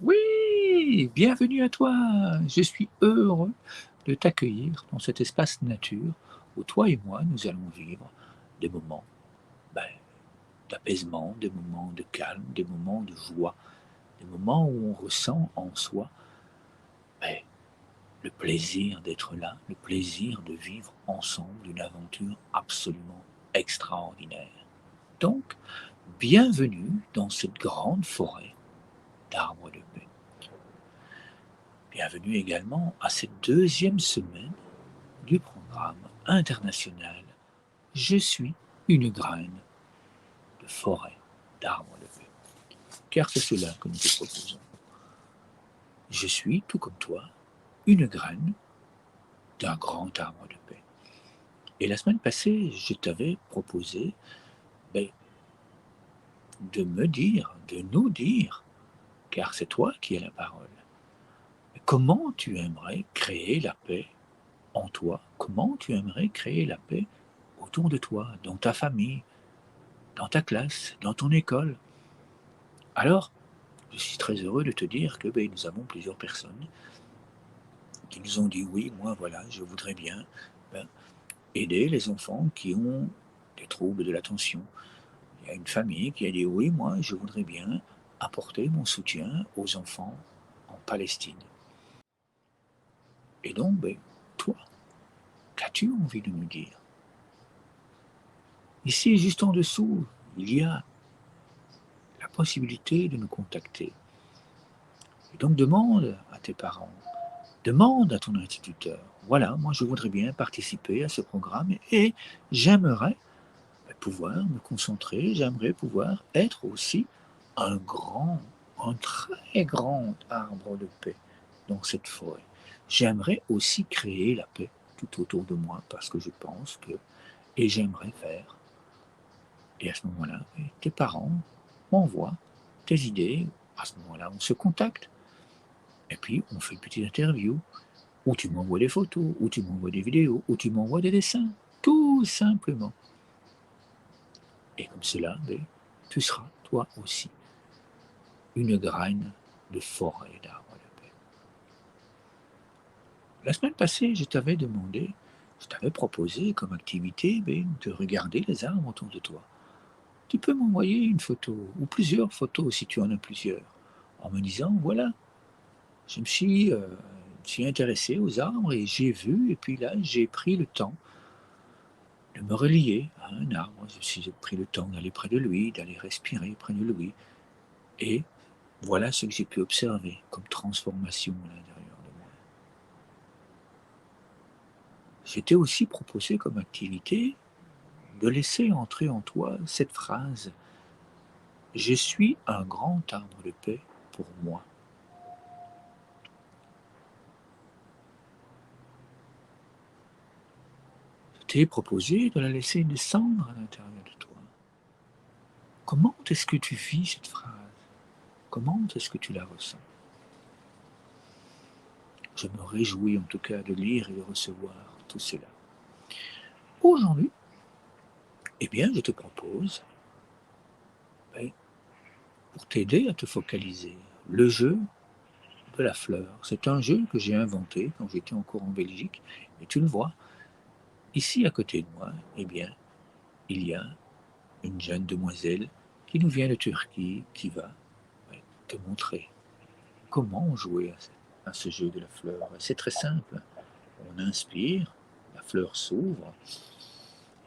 Oui, bienvenue à toi. Je suis heureux de t'accueillir dans cet espace nature où toi et moi, nous allons vivre des moments ben, d'apaisement, des moments de calme, des moments de joie, des moments où on ressent en soi ben, le plaisir d'être là, le plaisir de vivre ensemble une aventure absolument extraordinaire. Donc, bienvenue dans cette grande forêt d'arbres de paix. Bienvenue également à cette deuxième semaine du programme international Je suis une graine de forêt d'arbres de paix. Car c'est cela que nous te proposons. Je suis, tout comme toi, une graine d'un grand arbre de paix. Et la semaine passée, je t'avais proposé ben, de me dire, de nous dire, car c'est toi qui as la parole, comment tu aimerais créer la paix en toi, comment tu aimerais créer la paix autour de toi, dans ta famille, dans ta classe, dans ton école. Alors, je suis très heureux de te dire que ben, nous avons plusieurs personnes qui nous ont dit oui, moi voilà, je voudrais bien ben, aider les enfants qui ont des troubles de l'attention. Il y a une famille qui a dit oui, moi je voudrais bien apporter mon soutien aux enfants en Palestine. Et donc, ben, toi, qu'as-tu envie de nous dire? Ici, juste en dessous, il y a la possibilité de nous contacter. Et donc demande à tes parents, demande à ton instituteur, voilà, moi je voudrais bien participer à ce programme et j'aimerais pouvoir me concentrer, j'aimerais pouvoir être aussi un grand, un très grand arbre de paix dans cette forêt. J'aimerais aussi créer la paix tout autour de moi parce que je pense que, et j'aimerais faire. Et à ce moment-là, tes parents m'envoient tes idées, à ce moment-là on se contacte et puis on fait une petite interview. Ou tu m'envoies des photos, ou tu m'envoies des vidéos, ou tu m'envoies des dessins, tout simplement. Et comme cela, ben, tu seras, toi aussi, une graine de forêt d'arbres de paix. La semaine passée, je t'avais demandé, je t'avais proposé comme activité ben, de regarder les arbres autour de toi. Tu peux m'envoyer une photo, ou plusieurs photos si tu en as plusieurs, en me disant, voilà, je me suis intéressé aux arbres et j'ai vu, et puis là, j'ai pris le temps de me relier à un arbre. J'ai pris le temps d'aller près de lui, d'aller respirer près de lui. Et voilà ce que j'ai pu observer comme transformation à l'intérieur de moi. J'étais aussi proposé comme activité de laisser entrer en toi cette phrase: Je suis un grand arbre de paix pour moi. Je t'ai proposé de la laisser descendre à l'intérieur de toi. Comment est-ce que tu vis cette phrase? Comment est-ce que tu la ressens? Je me réjouis en tout cas de lire et de recevoir tout cela. Aujourd'hui, eh bien, je te propose, ben, pour t'aider à te focaliser, le jeu de la fleur. C'est un jeu que j'ai inventé quand j'étais encore en Belgique. Et tu le vois, ici à côté de moi, eh bien, il y a une jeune demoiselle qui nous vient de Turquie, qui va ouais, te montrer comment jouer à ce jeu de la fleur. Et c'est très simple. On inspire, la fleur s'ouvre,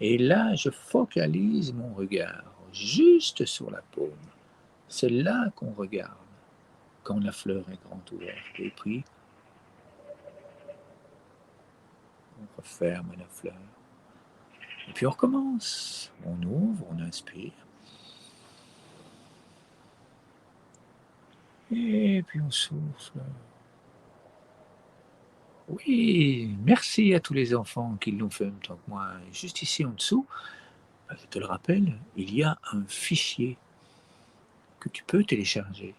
et là, je focalise mon regard juste sur la paume. C'est là qu'on regarde quand la fleur est grande ouverte. Et puis, on referme la fleur. Et puis on recommence. On ouvre, on inspire. Et puis on souffle. Oui, merci à tous les enfants qui l'ont fait en même temps que moi. Juste ici en dessous, je te le rappelle, il y a un fichier que tu peux télécharger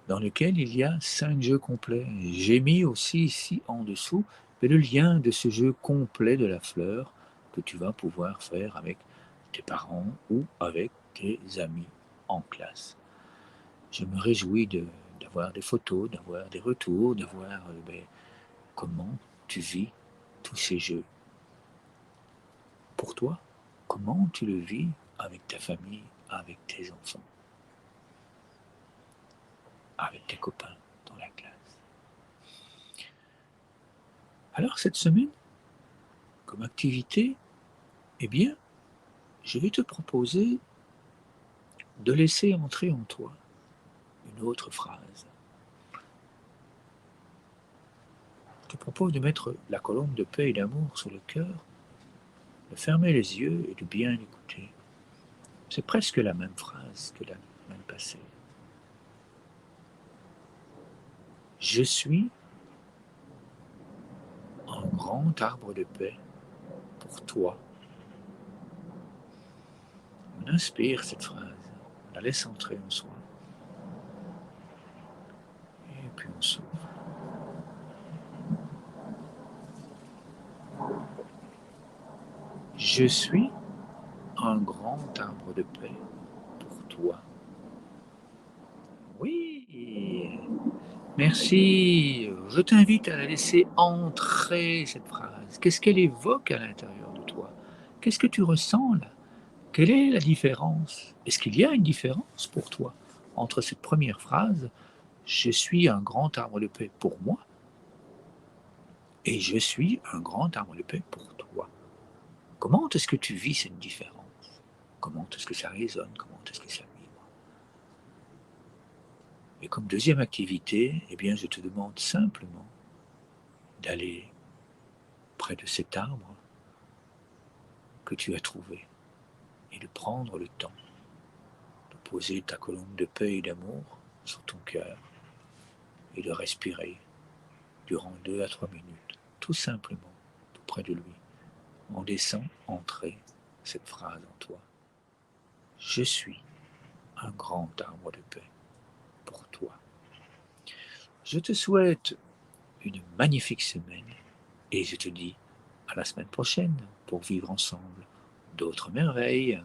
dans lequel il y a 5 jeux complets. J'ai mis aussi ici en dessous le lien de ce jeu complet de la fleur que tu vas pouvoir faire avec tes parents ou avec tes amis en classe. Je me réjouis d'avoir des photos, d'avoir des retours, de voir comment tu vis tous ces jeux. Pour toi, comment tu le vis avec ta famille, avec tes enfants, avec tes copains dans la classe. Alors cette semaine, comme activité, eh bien, je vais te proposer de laisser entrer en toi une autre phrase. Je te propose de mettre la colonne de paix et d'amour sur le cœur, de fermer les yeux et de bien écouter. C'est presque la même phrase que la semaine passée. Je suis un grand arbre de paix pour toi. On inspire cette phrase, on la laisse entrer en soi, et puis on souffle. Je suis un grand arbre de paix pour toi. Oui, merci. Je t'invite à la laisser entrer, cette phrase. Qu'est-ce qu'elle évoque à l'intérieur de toi? Qu'est-ce que tu ressens là? Quelle est la différence? Est-ce qu'il y a une différence pour toi entre cette première phrase, je suis un grand arbre de paix pour moi, et je suis un grand arbre de paix pour toi? Comment est-ce que tu vis cette différence? Comment est-ce que ça résonne? Comment est-ce que ça vibre? Et comme deuxième activité, eh bien, je te demande simplement d'aller près de cet arbre que tu as trouvé et de prendre le temps de poser ta colonne de paix et d'amour sur ton cœur et de respirer durant 2 à 3 minutes, tout simplement, tout près de lui, en laissant entrer cette phrase en toi. Je suis un grand arbre de paix pour toi. Je te souhaite une magnifique semaine et je te dis à la semaine prochaine pour vivre ensemble d'autres merveilles.